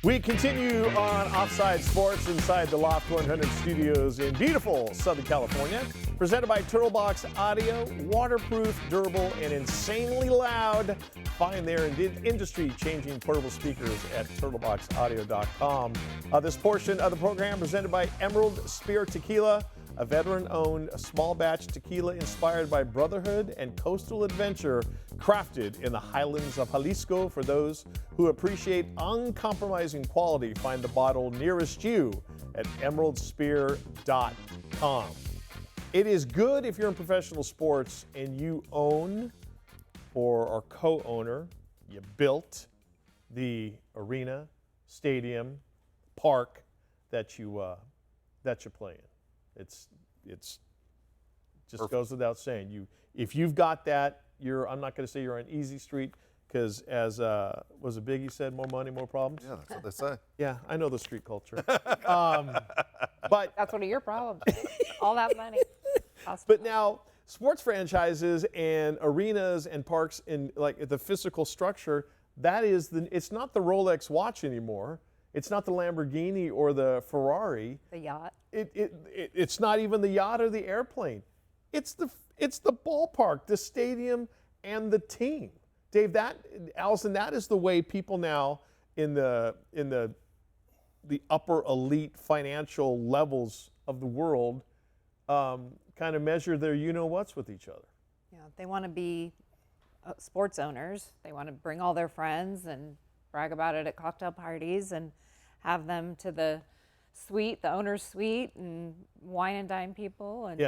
We continue on Offside Sports inside the Loft 100 studios in beautiful Southern California. Presented by Turtlebox Audio, waterproof, durable, and insanely loud. Find their industry-changing portable speakers at turtleboxaudio.com. This portion of the program presented by Emerald Spear Tequila, a veteran-owned small batch tequila inspired by brotherhood and coastal adventure, crafted in the highlands of Jalisco for those who appreciate uncompromising quality. Find the bottle nearest you at emeraldspear.com. It is good if you're in professional sports and you own or are co-owner, you built the arena, stadium, park that you play in. It's just Perfect. Goes without saying. If you've got that, I'm not going to say you're on easy street, because as was it Biggie said, more money, more problems. Yeah, that's what they say. Yeah, I know the street culture. But that's one of your problems. All that money. But now, sports franchises and arenas and parks in like the physical structure, it's not the Rolex watch anymore. It's not the Lamborghini or the Ferrari. The yacht. It's not even the yacht or the airplane. It's the ballpark, the stadium, and the team. Dave, Allison, that is the way people now in the upper elite financial levels of the world kind of measure their you-know-whats with each other. Yeah, they want to be sports owners. They want to bring all their friends and brag about it at cocktail parties and have them to the suite, the owner's suite, and wine and dine people and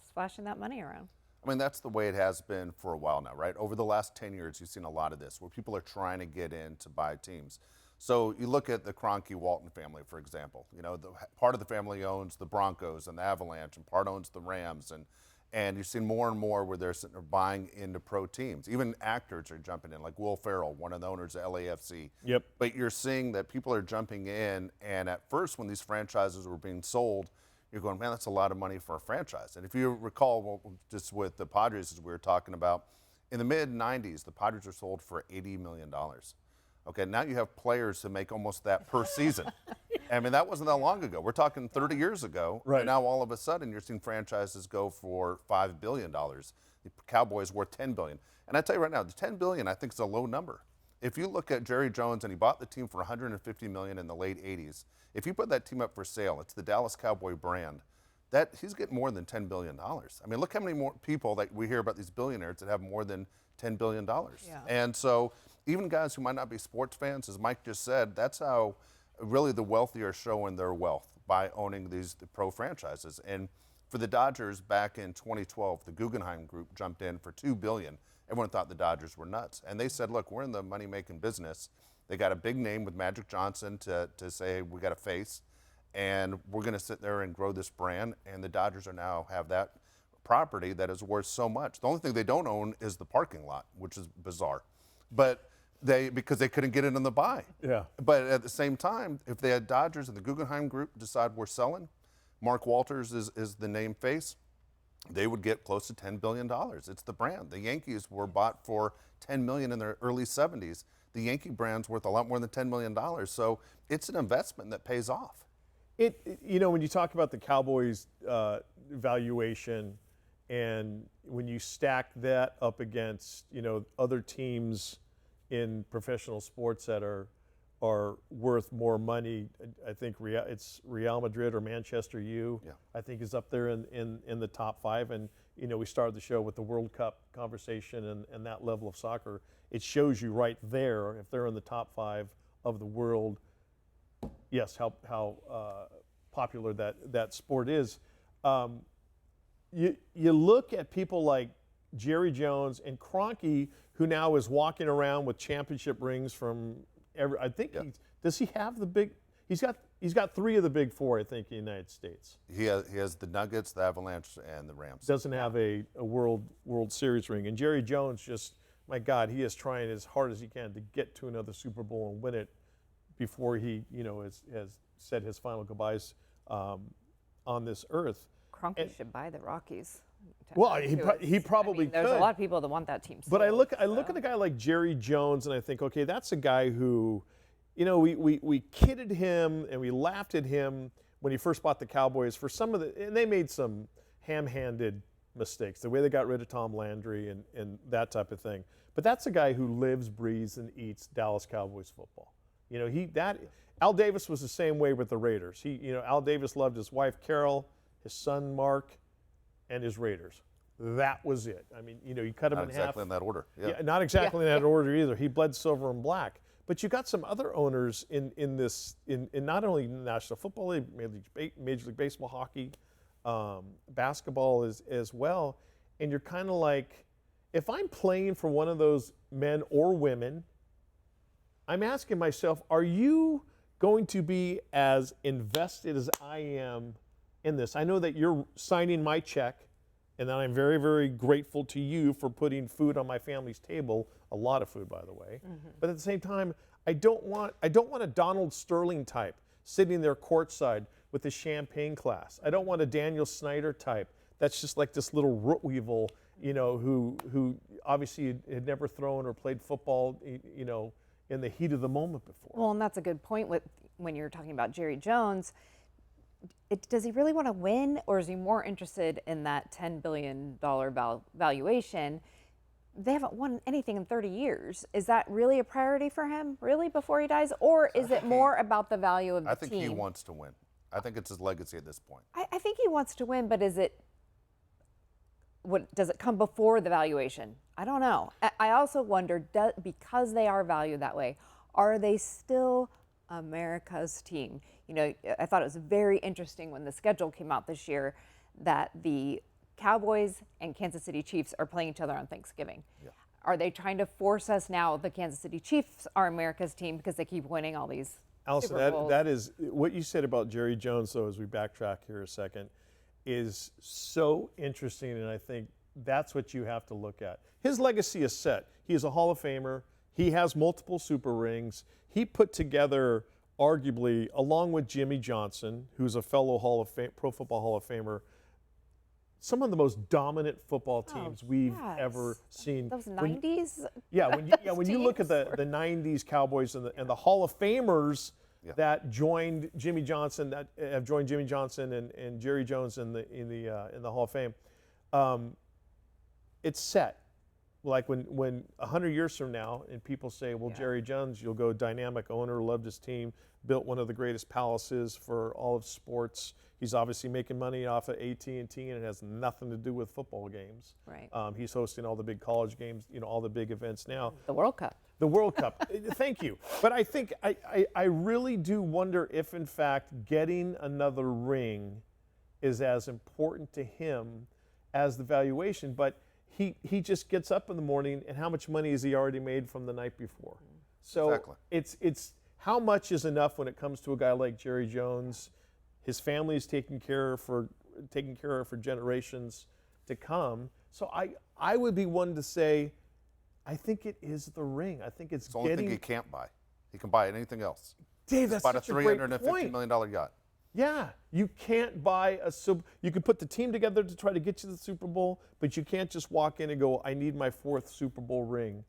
splashing that money around. I mean, that's the way it has been for a while now, right? Over the last 10 years, you've seen a lot of this, where people are trying to get in to buy teams. So you look at the Kroenke-Walton family, for example. You know, part of the family owns the Broncos and the Avalanche, and part owns the Rams, and you've seen more and more where they're sitting there buying into pro teams. Even actors are jumping in, like Will Ferrell, one of the owners of LAFC. Yep. But you're seeing that people are jumping in, and at first when these franchises were being sold, you're going, man, that's a lot of money for a franchise. And if you recall, just with the Padres, as we were talking about, in the mid-'90s, the Padres were sold for $80 million. Okay, now you have players who make almost that per season. I mean, that wasn't that long ago. We're talking 30 years ago. Right. And now all of a sudden you're seeing franchises go for $5 billion. The Cowboys worth $10 billion. And I tell you right now, the $10 billion I think is a low number. If you look at Jerry Jones, and he bought the team for $150 million in the late 80s, if you put that team up for sale, it's the Dallas Cowboy brand, that he's getting more than $10 billion. I mean, look how many more people that we hear about, these billionaires that have more than $10 billion. Yeah. And so even guys who might not be sports fans, as Mike just said, that's how really the wealthy are showing their wealth, by owning the pro franchises. And for the Dodgers back in 2012, the Guggenheim Group jumped in for $2 billion. Everyone thought the Dodgers were nuts. And they said, look, we're in the money-making business. They got a big name with Magic Johnson to say, we got a face, and we're going to sit there and grow this brand. And the Dodgers are now have that property that is worth so much. The only thing they don't own is the parking lot, which is bizarre. But because they couldn't get it in the buy. Yeah. But at the same time, if they had Dodgers and the Guggenheim Group decide we're selling, Mark Walters is the name face, they would get close to $10 billion. It's the brand. The Yankees were bought for $10 million in their early 70s. The Yankee brand's worth a lot more than $10 million. So it's an investment that pays off. When you talk about the Cowboys valuation, and when you stack that up against, other teams in professional sports that are worth more money, I think it's Real Madrid or Manchester U. Yeah. I think is up there in the top five. And we started the show with the World Cup conversation and that level of soccer. It shows you right there, if they're in the top five of the world, yes, how popular that sport is. You look at people like Jerry Jones and Kroenke, who now is walking around with championship rings from I think does he have the big? He's got three of the big four, I think, in the United States. He has the Nuggets, the Avalanche, and the Rams. Doesn't have a World Series ring. And Jerry Jones, just, my God, he is trying as hard as he can to get to another Super Bowl and win it before he has said his final goodbyes on this earth. Kroenke should buy the Rockies. Well, add he to pro- it. he probably There's could. a lot of people that want that team. But I sold, look so. at a guy like Jerry Jones, and I think, okay, that's a guy who, we kidded him and we laughed at him when he first bought the Cowboys for some of and they made some ham-handed mistakes, the way they got rid of Tom Landry and that type of thing. But that's a guy who lives, breathes, and eats Dallas Cowboys football. Al Davis was the same way with the Raiders. Al Davis loved his wife Carol, his son Mark, and his Raiders. That was it. I mean, you cut him Not in exactly half. in that order. Yeah. Not exactly in that order either. He bled silver and black. But you got some other owners in not only National Football League, Major League Baseball, hockey, basketball as well. And you're kind of like, if I'm playing for one of those men or women, I'm asking myself, are you going to be as invested as I am in this? I know that you're signing my check, and that I'm very, very grateful to you for putting food on my family's table, a lot of food, by the way. But at the same time, I don't want a Donald Sterling type sitting there courtside with the champagne glass. I don't want a Daniel Snyder type that's just like this little root weevil, who obviously had never thrown or played football, in the heat of the moment before. Well, and that's a good point when you're talking about Jerry Jones. Does he really want to win, or is he more interested in that $10 billion valuation? They haven't won anything in 30 years. Is that really a priority for him, really, before he dies? Or is it more about the value of the team? I think he wants to win. I think it's his legacy at this point. I think he wants to win, but does it come before the valuation? I don't know. I also wonder, because they are valued that way, are they still America's team? I thought it was very interesting when the schedule came out this year that the Cowboys and Kansas City Chiefs are playing each other on Thanksgiving. Yeah. Are they trying to force us now, the Kansas City Chiefs are America's team because they keep winning all these Allison, Super Bowls? that is what you said about Jerry Jones, though, as we backtrack here a second, is so interesting, and I think that's what you have to look at. His legacy is set. He is a Hall of Famer. He has multiple Super Rings. He put together, arguably, along with Jimmy Johnson, who's a fellow Pro Football Hall of Famer, some of the most dominant football teams we've ever seen. Those 90s? When you look at the 90s Cowboys and the Hall of Famers that joined Jimmy Johnson, that have joined Jimmy Johnson and Jerry Jones in the Hall of Fame, it's set. Like when 100 years from now, and people say, well, Jerry Jones, you'll go dynamic owner, loved his team, built one of the greatest palaces for all of sports. He's obviously making money off of AT&T, and it has nothing to do with football games. Right. He's hosting all the big college games, all the big events now. The World Cup. The World Cup. Thank you. But I think I really do wonder if, in fact, getting another ring is as important to him as the valuation. But he just gets up in the morning, and how much money has he already made from the night before? So Exactly. it's how much is enough when it comes to a guy like Jerry Jones. His family is taken care of for generations to come. So I would be one to say, I think it is the ring. I think it's the only thing he can't buy. He can buy anything else. Dave, that's such such a great $350 point. million yacht. Yeah, you can't buy you can put the team together to try to get you to the Super Bowl, but you can't just walk in and go, I need my 4th Super Bowl ring.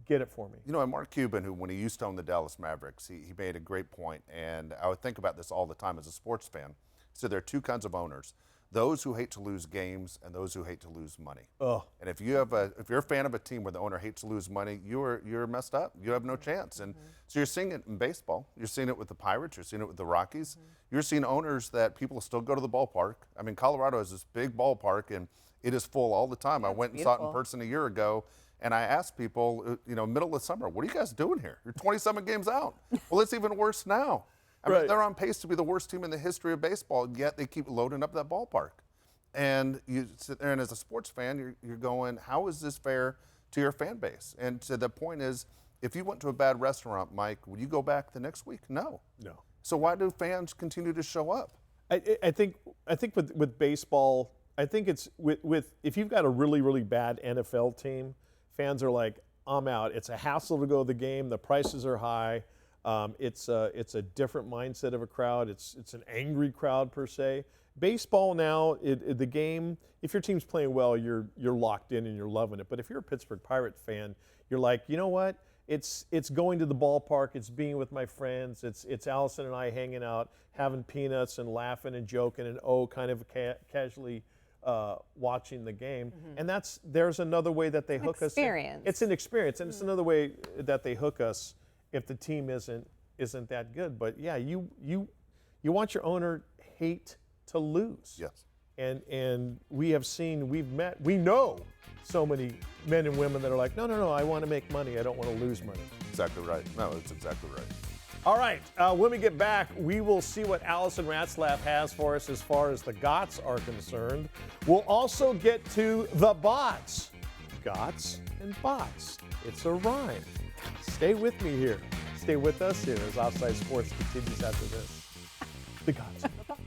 Get it for me. And Mark Cuban, who when he used to own the Dallas Mavericks, he made a great point, and I would think about this all the time as a sports fan. So there are two kinds of owners: those who hate to lose games and those who hate to lose money. Oh. And if you're a fan of a team where the owner hates to lose money, you're messed up. You have no chance. And so you're seeing it in baseball. You're seeing it with the Pirates. You're seeing it with the Rockies. You're seeing owners that people still go to the ballpark. I mean, Colorado has this big ballpark, and it is full all the time. I went and saw it in person a year ago. And I asked people, middle of summer, what are you guys doing here? You're 27 games out. Well, it's even worse now. I mean, they're on pace to be the worst team in the history of baseball, yet they keep loading up that ballpark. And you sit there, and as a sports fan, you're going, how is this fair to your fan base? And so the point is, if you went to a bad restaurant, Mike, would you go back the next week? No. So why do fans continue to show up? I think with baseball, I think it's with if you've got a really, really bad NFL team, fans are like, I'm out. It's a hassle to go to the game. The prices are high. It's a different mindset of a crowd. It's an angry crowd per se. Baseball now, the game, if your team's playing well, you're locked in and you're loving it. But if you're a Pittsburgh Pirate fan, you're like, you know what? It's going to the ballpark. It's being with my friends. It's Allison and I hanging out, having peanuts and laughing and joking and kind of casually watching the game. And there's another way that they hook us. Experience. It's an experience, and it's another way that they hook us if the team isn't that good. But yeah, you want your owner hate to lose. Yes. And we know so many men and women that are like, no, I want to make money. I don't want to lose money. Exactly right. No, that's exactly right. All right, when we get back, we will see what Allison Ratzlaff has for us as far as the GOTS are concerned. We'll also get to the bots. GOTS and bots. It's a rhyme. Stay with me here. Stay with us here as Offside Sports continues after this. The GOTS and the bots.